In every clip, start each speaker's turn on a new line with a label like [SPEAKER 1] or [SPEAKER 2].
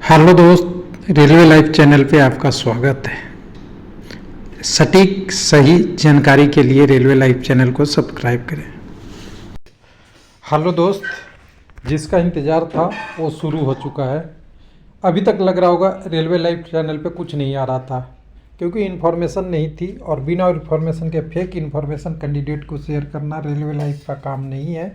[SPEAKER 1] Hello दोस्त, railway live channel पे आपका स्वागत है। सटीक सही जानकारी के लिए रेलवे लाइव चैनल को सब्सक्राइब करें। हेलो दोस्त, जिसका इंतज़ार था वो शुरू हो चुका है। अभी तक लग रहा होगा रेलवे लाइव चैनल पे कुछ नहीं आ रहा था, क्योंकि इन्फॉर्मेशन नहीं थी और बिना इन्फॉर्मेशन के फेक इन्फॉर्मेशन कैंडिडेट को शेयर करना रेलवे लाइव का काम नहीं है।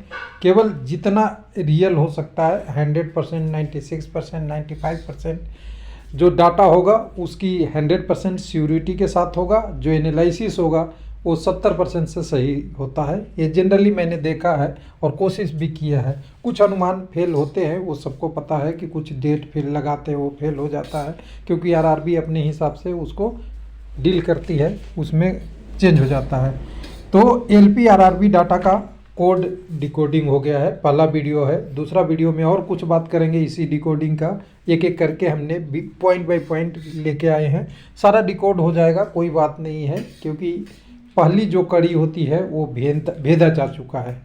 [SPEAKER 1] केवल जितना रियल हो सकता है 100%, 96%, 95% जो डाटा होगा उसकी 100% श्योरिटी के साथ होगा। जो एनालिसिस होगा वो 70% से सही होता है। ये जनरली मैंने देखा है और कोशिश भी किया है। कुछ अनुमान फेल होते हैं, वो सबको पता है कि कुछ डेट फेल लगाते हैं, वो फेल हो जाता है, क्योंकि आरआरबी अपने हिसाब से उसको डील करती है, उसमें चेंज हो जाता है। तो एलपी आरआरबी डाटा का कोड डिकोडिंग हो गया है, पहला वीडियो है। दूसरा वीडियो में और कुछ बात करेंगे इसी डिकोडिंग का, एक एक करके हमने पॉइंट बाय पॉइंट लेके आए हैं। सारा डिकोड हो जाएगा, कोई बात नहीं है, क्योंकि पहली जो कड़ी होती है वो भेदा जा चुका है।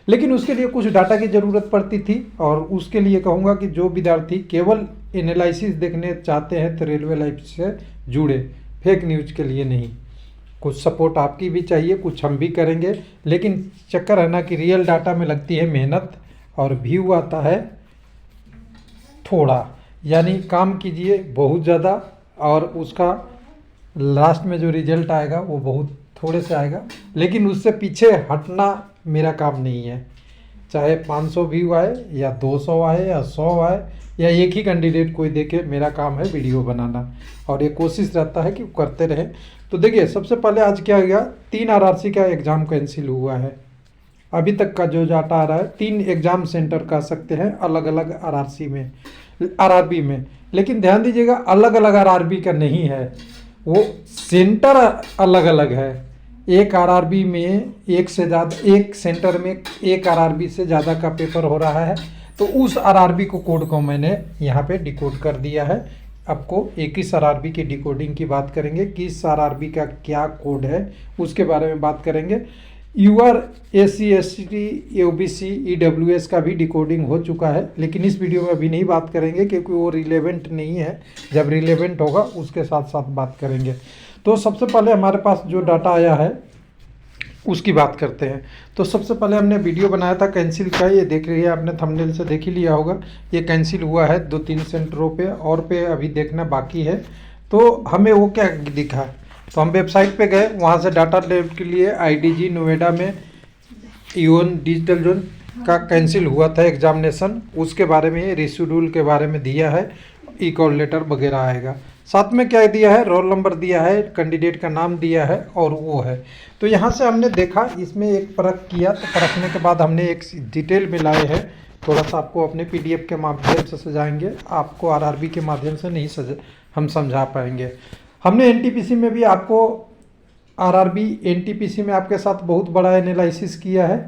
[SPEAKER 1] लेकिन उसके लिए कुछ डाटा की ज़रूरत पड़ती थी, और उसके लिए कहूँगा कि जो विद्यार्थी केवल एनालिसिस देखने चाहते हैं तो रेलवे लाइव से जुड़े, फेक न्यूज़ के लिए नहीं। कुछ सपोर्ट आपकी भी चाहिए, कुछ हम भी करेंगे, लेकिन चक्कर है ना कि रियल डाटा में लगती है मेहनत और व्यू आता है थोड़ा। यानी काम कीजिए बहुत ज़्यादा और उसका लास्ट में जो रिजल्ट आएगा वो बहुत थोड़े से आएगा। लेकिन उससे पीछे हटना मेरा काम नहीं है, चाहे 500 व्यू आए या 200 आए या 100 आए या एक ही कैंडिडेट कोई देखे, मेरा काम है वीडियो बनाना, और ये कोशिश रहता है कि करते रहें। तो देखिए, सबसे पहले आज क्या हो गया, 3 आरआरसी का एग्ज़ाम कैंसिल हुआ है। अभी तक का जो डाटा आ रहा है, 3 एग्ज़ाम सेंटर कह सकते हैं अलग अलग आरआरबी में। लेकिन ध्यान दीजिएगा, अलग अलग आरआरबी का नहीं है, वो सेंटर अलग अलग है। एक आरआरबी में एक सेंटर में एक आरआरबी से ज़्यादा का पेपर हो रहा है। तो उस आरआरबी कोड को मैंने यहाँ पे डिकोड कर दिया है। आपको 21 आरआरबी की डिकोडिंग की बात करेंगे, किस आरआरबी का क्या कोड है उसके बारे में बात करेंगे। यूआर SC ST OBC EWS का भी डिकोडिंग हो चुका है, लेकिन इस वीडियो में अभी नहीं बात करेंगे, क्योंकि वो रिलेवेंट नहीं है। जब रिलेवेंट होगा उसके साथ साथ बात करेंगे। तो सबसे पहले हमारे पास जो डाटा आया है उसकी बात करते हैं। तो सबसे पहले हमने वीडियो बनाया था कैंसिल का, ये देख रही है आपने, थंबनेल से देख ही लिया होगा। ये कैंसिल हुआ है 2-3 सेंटरों पे, और पे अभी देखना बाकी है। तो हमें वो क्या दिखा, तो हम वेबसाइट पे गए, वहाँ से डाटा लेने के लिए IDG नोएडा में यूएन डिजिटल जोन का कैंसिल हुआ था एग्जामिनेशन, उसके बारे में, रिशेड्यूल के बारे में दिया है, ई-कॉल लेटर वगैरह आएगा। साथ में क्या दिया है, रोल नंबर दिया है, कैंडिडेट का नाम दिया है, और वो है। तो यहाँ से हमने देखा, इसमें एक परख किया, तो परखने के बाद हमने एक डिटेल में लाए हैं। थोड़ा सा आपको अपने PDF के माध्यम से सजाएंगे, आपको आरआरबी के माध्यम से नहीं हम समझा पाएंगे। हमने NTPC में भी आपको आरआरबी NTPC में आपके साथ बहुत बड़ा एनालिसिस किया है।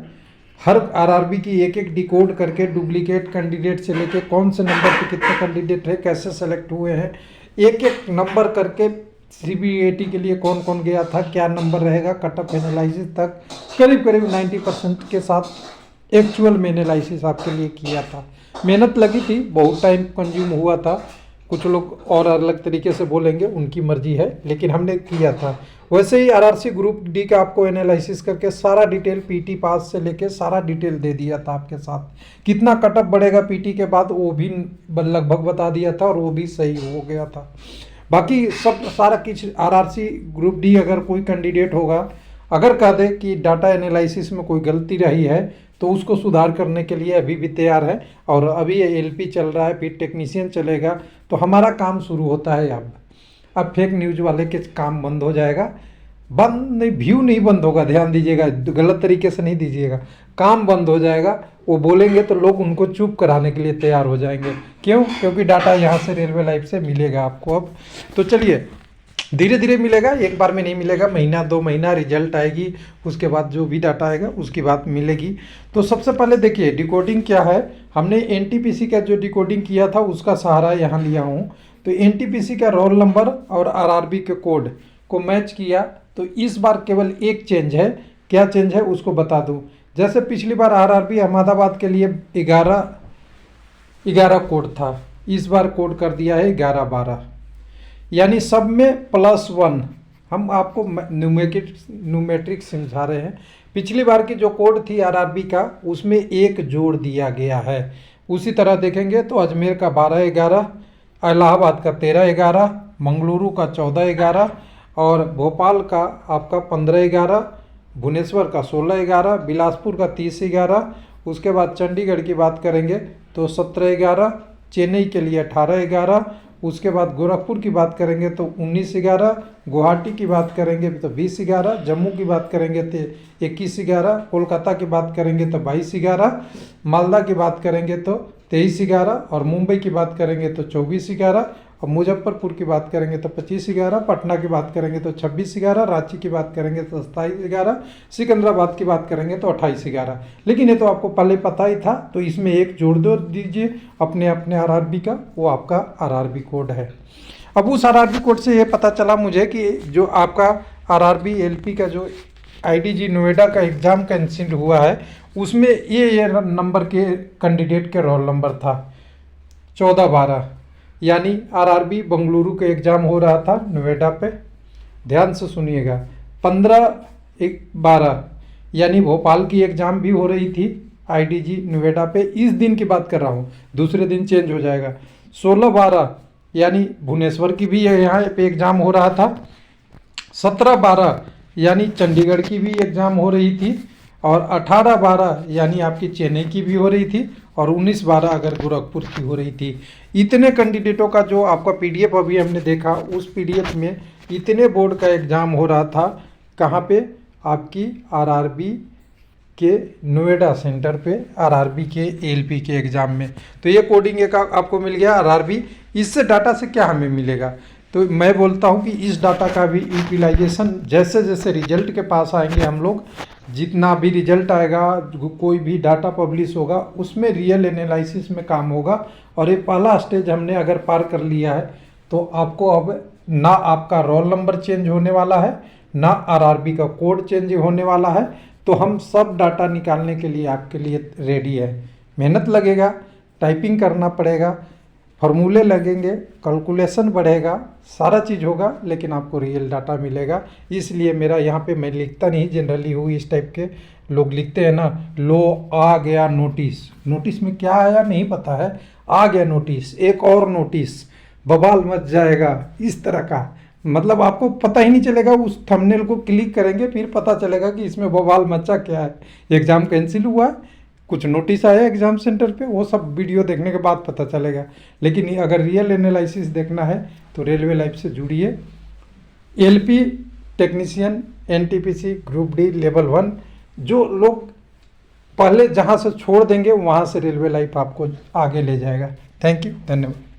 [SPEAKER 1] हर आरआरबी की एक एक डिकोड करके, डुप्लीकेट कैंडिडेट से लेके कौन से नंबर पे कितने कैंडिडेट है, कैसे सेलेक्ट हुए हैं, एक एक नंबर करके, CBAT के लिए कौन कौन गया था, क्या नंबर रहेगा, कट ऑफ एनालिसिस तक करीब करीब 90% के साथ एक्चुअल में एनालिसिस आपके लिए किया था। मेहनत लगी थी, बहुत टाइम कंज्यूम हुआ था। कुछ लोग और अलग तरीके से बोलेंगे, उनकी मर्जी है, लेकिन हमने किया था। वैसे ही आरआरसी ग्रुप D का आपको एनालिसिस करके सारा डिटेल PT पास से लेके सारा डिटेल दे दिया था आपके साथ। कितना कटअप बढ़ेगा PT के बाद वो भी लगभग बता दिया था, और वो भी सही हो गया था। बाकी सब सारा कुछ आरआरसी ग्रुप D, अगर कोई कैंडिडेट होगा, अगर कह दे कि डाटा एनालिसिस में कोई गलती रही है, तो उसको सुधार करने के लिए अभी भी तैयार है। और अभी ये LP चल रहा है, फिर टेक्नीशियन चलेगा, तो हमारा काम शुरू होता है अब फेक न्यूज़ वाले के काम बंद हो जाएगा। बंद नहीं, व्यू नहीं बंद होगा, ध्यान दीजिएगा, गलत तरीके से नहीं दीजिएगा, काम बंद हो जाएगा। वो बोलेंगे तो लोग उनको चुप कराने के लिए तैयार हो जाएंगे। क्यों? क्योंकि डाटा यहाँ से रेलवे लाइव से मिलेगा आपको अब। तो चलिए, धीरे धीरे मिलेगा, एक बार में नहीं मिलेगा, महीना 2 महीना रिजल्ट आएगी, उसके बाद जो भी डाटा आएगा उसकी बात मिलेगी। तो सबसे पहले देखिए डिकोडिंग क्या है। हमने NTPC का जो डिकोडिंग किया था उसका सहारा यहाँ लिया हूँ। तो NTPC का रोल नंबर और आरआरबी के कोड को मैच किया। तो इस बार केवल एक चेंज है, क्या चेंज है उसको बता दूँ। जैसे पिछली बार आरआरबी अहमदाबाद के लिए 11 कोड था, इस बार कोड कर दिया है 11-12, यानी सब में +1। हम आपको न्यूमेट्रिक समझा रहे हैं। पिछली बार की जो कोड थी आरआरबी का, उसमें 1 जोड़ दिया गया है। उसी तरह देखेंगे तो अजमेर का 12-11, इलाहाबाद का 13-11, मंगलुरु का 14-11 और भोपाल का आपका 15-11, भुवनेश्वर का 16-11, बिलासपुर का 30-11। उसके बाद चंडीगढ़ की बात करेंगे तो 17-11, चेन्नई के लिए 18-11। उसके बाद गोरखपुर की बात करेंगे तो 19-11, गुवाहाटी की बात करेंगे तो 20-11, जम्मू की बात करेंगे तो 21-11, कोलकाता की बात करेंगे तो 22-11, मालदा की बात करेंगे तो 23-11 और मुंबई की बात करेंगे तो 24-11 और मुजफ्फरपुर की बात करेंगे तो 25-11, पटना की बात करेंगे तो 26-11, रांची की बात करेंगे तो 27-11, सिकंदराबाद की बात करेंगे तो 28-11। लेकिन ये तो आपको पहले पता ही था, तो इसमें 1 जोड़ दो दीजिए अपने अपने आरआरबी का, वो आपका आरआरबी कोड है। अब उस आरआरबी कोड से ये पता चला मुझे कि जो आपका आरआरबी एलपी का जो आईडीजी नोएडा का एग्ज़ाम कैंसिल हुआ है, उसमें ये नंबर के कैंडिडेट के रोल नंबर था 14-12, यानी आरआरबी बंगलुरु का एग्ज़ाम हो रहा था नोएडा पे। ध्यान से सुनिएगा, 15-12 यानी भोपाल की एग्ज़ाम भी हो रही थी आईडीजी नोएडा पे। इस दिन की बात कर रहा हूँ, दूसरे दिन चेंज हो जाएगा। 16-12 यानी भुवनेश्वर की भी यहाँ पे एग्ज़ाम हो रहा था। 17-12 यानी चंडीगढ़ की भी एग्ज़ाम हो रही थी और 18-12 यानी आपकी चेन्नई की भी हो रही थी और 19-12 अगर गोरखपुर की हो रही थी। इतने कैंडिडेटों का जो आपका पीडीएफ अभी हमने देखा, उस पीडीएफ में इतने बोर्ड का एग्ज़ाम हो रहा था। कहाँ पे? आपकी आरआरबी के नोएडा सेंटर पे, आरआरबी के एलपी के एग्ज़ाम में। तो ये कोडिंग एक आपको मिल गया आरआरबी। इससे डाटा से क्या हमें मिलेगा? तो मैं बोलता हूँ कि इस डाटा का भी यूटिलाइजेशन जैसे जैसे रिजल्ट के पास आएंगे हम लोग, जितना भी रिजल्ट आएगा, कोई भी डाटा पब्लिश होगा, उसमें रियल एनालिसिस में काम होगा। और ये पहला स्टेज हमने अगर पार कर लिया है तो आपको अब ना आपका रोल नंबर चेंज होने वाला है, ना आरआरबी का कोड चेंज होने वाला है। तो हम सब डाटा निकालने के लिए आपके लिए रेडी है। मेहनत लगेगा, टाइपिंग करना पड़ेगा, फॉर्मूले लगेंगे, कैलकुलेशन बढ़ेगा, सारा चीज़ होगा, लेकिन आपको रियल डाटा मिलेगा। इसलिए मेरा यहाँ पे मैं लिखता नहीं, जनरली हूँ इस टाइप के लोग लिखते हैं ना, लो आ गया नोटिस। नोटिस में क्या आया नहीं पता है, आ गया नोटिस, एक और नोटिस, बवाल मच जाएगा, इस तरह का। मतलब आपको पता ही नहीं चलेगा, उस थंबनेल को क्लिक करेंगे फिर पता चलेगा कि इसमें बवाल मचा क्या है। एग्ज़ाम कैंसिल हुआ है, कुछ नोटिस आया एग्ज़ाम सेंटर पे, वो सब वीडियो देखने के बाद पता चलेगा। लेकिन अगर रियल एनालिसिस देखना है तो रेलवे लाइव से जुड़िए। LP technician, NTPC group D level 1, जो लोग पहले जहां से छोड़ देंगे वहां से रेलवे लाइव आपको आगे ले जाएगा। थैंक यू, धन्यवाद।